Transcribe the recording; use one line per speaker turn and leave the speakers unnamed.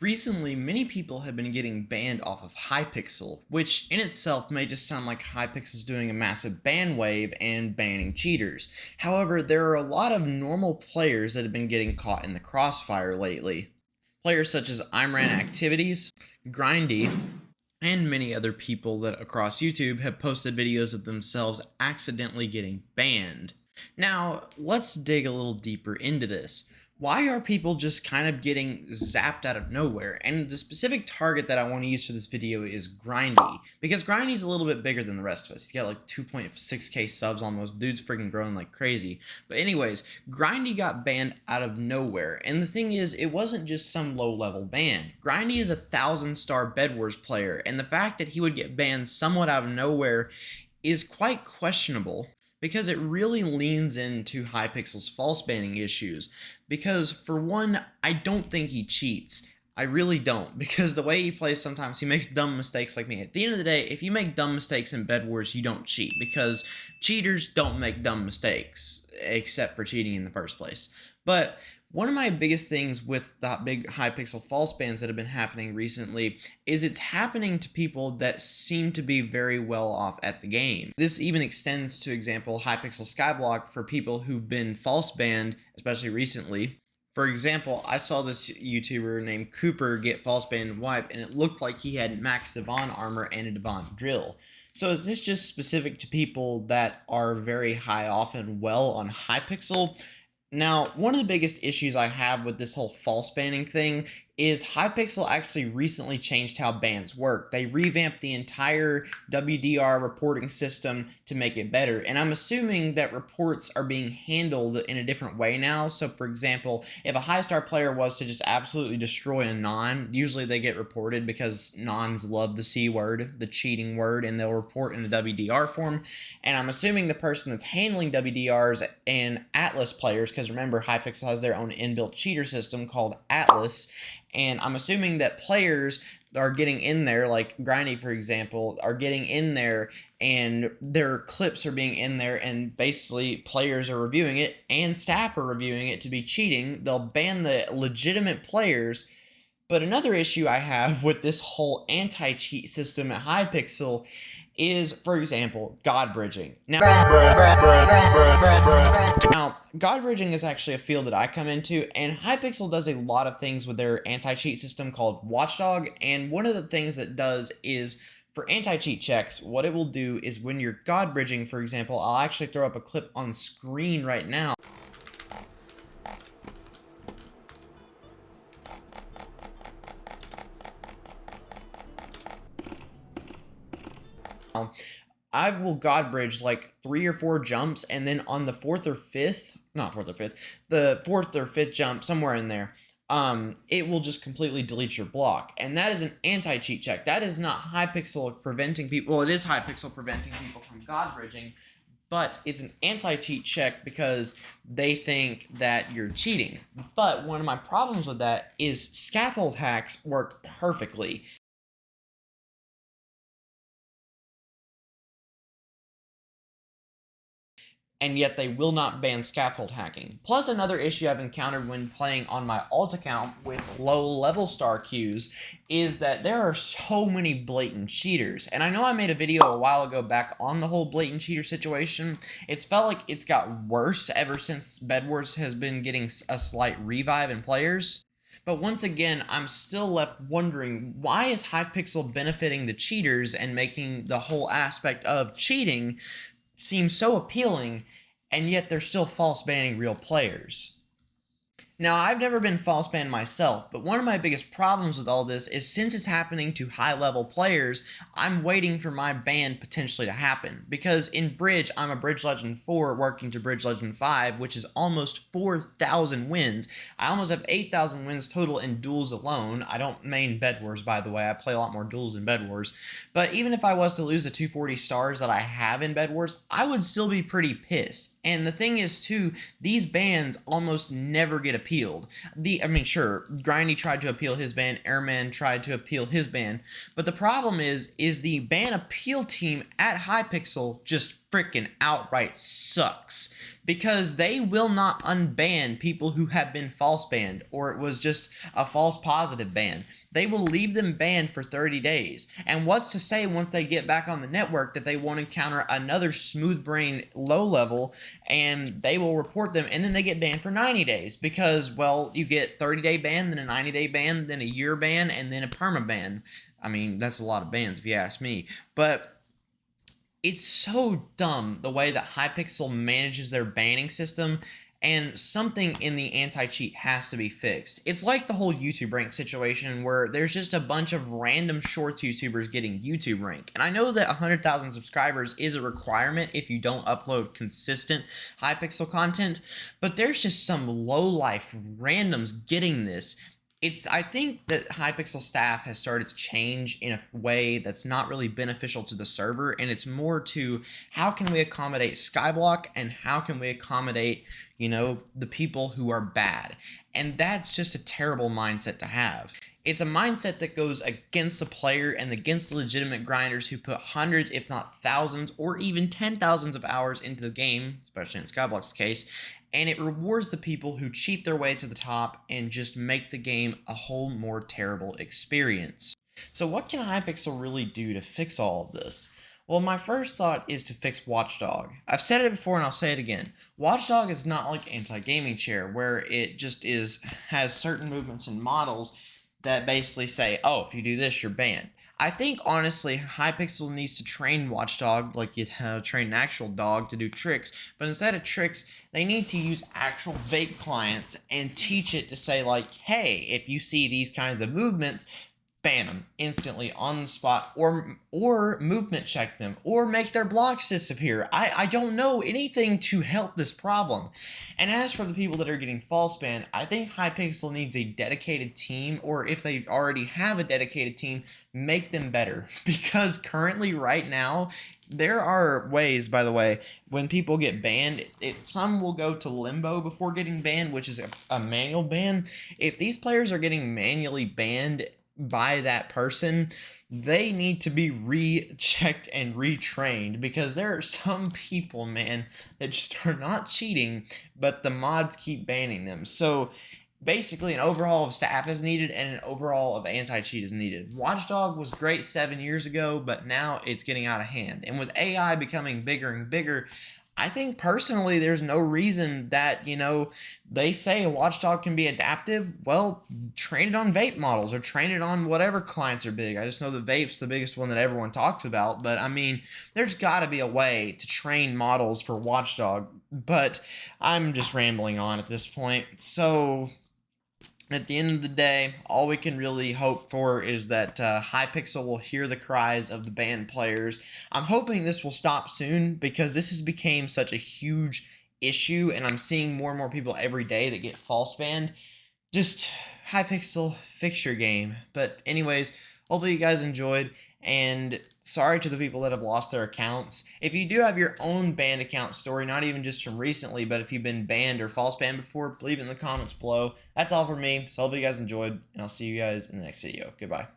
Recently, many people have been getting banned off of Hypixel, which in itself may just sound like Hypixel's doing a massive ban wave and banning cheaters. However, there are a lot of normal players that have been getting caught in the crossfire lately. Players such as Imran Activities, Grindy, and many other people that across YouTube have posted videos of themselves accidentally getting banned. Now, let's dig a little deeper into this. Why are people just kind of getting zapped out of nowhere? And the specific target that I want to use for this video is Grindy, because Grindy's a little bit bigger than the rest of us. He's got like 2.6k subs almost. Dude's freaking growing like crazy. But anyways, Grindy got banned out of nowhere. And the thing is, it wasn't just some low-level ban. Grindy is a 1,000-star Bed Wars player, and the fact that he would get banned somewhat out of nowhere is quite questionable, because it really leans into Hypixel's false banning issues. Because for one, I don't think he cheats. I really don't, because the way he plays sometimes, he makes dumb mistakes like me. At the end of the day, if you make dumb mistakes in Bed Wars, you don't cheat, because cheaters don't make dumb mistakes, except for cheating in the first place. But one of my biggest things with the big Hypixel false bans that have been happening recently is it's happening to people that seem to be very well off at the game. This even extends to, example, Hypixel Skyblock for people who've been false banned, especially recently. For example, I saw this YouTuber named Cooper get false banned and wiped, and it looked like he had max Devon armor and a Devon drill. So is this just specific to people that are very high off and well on Hypixel? Now, one of the biggest issues I have with this whole false banning thing is Hypixel actually recently changed how bans work. They revamped the entire WDR reporting system to make it better, and I'm assuming that reports are being handled in a different way now. So for example, if a high-star player was to just absolutely destroy a non, usually they get reported because nons love the C word, the cheating word, and they'll report in the WDR form. And I'm assuming the person that's handling WDRs and Atlas players, because remember, Hypixel has their own inbuilt cheater system called Atlas, and I'm assuming that players are getting in there, like Grindy, for example, are getting in there and their clips are being in there, and basically players are reviewing it and staff are reviewing it to be cheating. They'll ban the legitimate players. But another issue I have with this whole anti-cheat system at Hypixel is, for example, God bridging. Now, God bridging is actually a field that I come into, and Hypixel does a lot of things with their anti-cheat system called Watchdog, and one of the things it does is, for anti-cheat checks, what it will do is when you're God bridging, for example, I'll actually throw up a clip on screen right now. I will God bridge like 3 or 4 jumps, and then on the 4th or 5th, not 4th or 5th, the 4th or 5th jump, somewhere in there, it will just completely delete your block. And that is an anti-cheat check. That is not Hypixel preventing people. Well, it is Hypixel preventing people from God bridging, but it's an anti-cheat check because they think that you're cheating. But one of my problems with that is scaffold hacks work perfectly. And yet they will not ban scaffold hacking. Plus, another issue I've encountered when playing on my alt account with low-level star queues is that there are so many blatant cheaters. And I know I made a video a while ago back on the whole blatant cheater situation. It's felt like it's got worse ever since Bed Wars has been getting a slight revive in players. But once again, I'm still left wondering, why is Hypixel benefiting the cheaters and making the whole aspect of cheating seems so appealing, and yet they're still false banning real players? Now, I've never been false banned myself, but one of my biggest problems with all this is since it's happening to high-level players, I'm waiting for my ban potentially to happen. Because in Bridge, I'm a Bridge Legend 4 working to Bridge Legend 5, which is almost 4,000 wins. I almost have 8,000 wins total in duels alone. I don't main Bed Wars, by the way. I play a lot more duels in Bed Wars. But even if I was to lose the 240 stars that I have in Bed Wars, I would still be pretty pissed. And the thing is, too, these bans almost never get appealed. Sure, Grindy tried to appeal his ban, Airman tried to appeal his ban, but the problem is the ban appeal team at Hypixel just freaking outright sucks, because they will not unban people who have been false banned or it was just a false positive ban. They will leave them banned for 30 days. And what's to say once they get back on the network that they won't encounter another smooth brain low level and they will report them and then they get banned for 90 days because, well, you get 30-day ban, then a 90-day ban, then a year ban, and then a perma ban. I mean, that's a lot of bans if you ask me. But it's so dumb the way that Hypixel manages their banning system, and something in the anti-cheat has to be fixed. It's like the whole YouTube rank situation where there's just a bunch of random shorts YouTubers getting YouTube rank. And I know that 100,000 subscribers is a requirement if you don't upload consistent Hypixel content, but there's just some low-life randoms getting this. I think that Hypixel staff has started to change in a way that's not really beneficial to the server, and it's more to how can we accommodate Skyblock and how can we accommodate, the people who are bad. And that's just a terrible mindset to have. It's a mindset that goes against the player and against the legitimate grinders who put hundreds, if not thousands, or even 10,000s of hours into the game, especially in Skyblock's case, and it rewards the people who cheat their way to the top and just make the game a whole more terrible experience. So what can Hypixel really do to fix all of this? Well, my first thought is to fix Watchdog. I've said it before and I'll say it again. Watchdog is not like Anti-Gaming Chair, where it just has certain movements and models that basically say, oh, if you do this, you're banned. I think, honestly, Hypixel needs to train Watchdog like you'd train an actual dog to do tricks, but instead of tricks, they need to use actual vape clients and teach it to say, like, hey, if you see these kinds of movements, ban them instantly on the spot, or movement check them, or make their blocks disappear. I don't know anything to help this problem. And as for the people that are getting false banned, I think Hypixel needs a dedicated team, or if they already have a dedicated team, make them better. Because currently, right now, there are ways, by the way, when people get banned, some will go to limbo before getting banned, which is a manual ban. If these players are getting manually banned by that person, they need to be rechecked and retrained, because there are some people, man, that just are not cheating, but the mods keep banning them. So basically an overhaul of staff is needed and an overhaul of anti-cheat is needed. Watchdog was great 7 years ago, but now it's getting out of hand. And with AI becoming bigger and bigger, I think personally there's no reason that, they say Watchdog can be adaptive. Well, train it on vape models or train it on whatever clients are big. I just know that vape's the biggest one that everyone talks about, but I mean, there's got to be a way to train models for Watchdog, but I'm just rambling on at this point. So at the end of the day, all we can really hope for is that Hypixel will hear the cries of the banned players. I'm hoping this will stop soon, because this has become such a huge issue, and I'm seeing more and more people every day that get false banned. Just, Hypixel, fix your game. But anyways, hopefully you guys enjoyed, and sorry to the people that have lost their accounts. If you do have your own banned account story, not even just from recently, but if you've been banned or false banned before, leave it in the comments below. That's all for me, so hopefully you guys enjoyed, and I'll see you guys in the next video. Goodbye.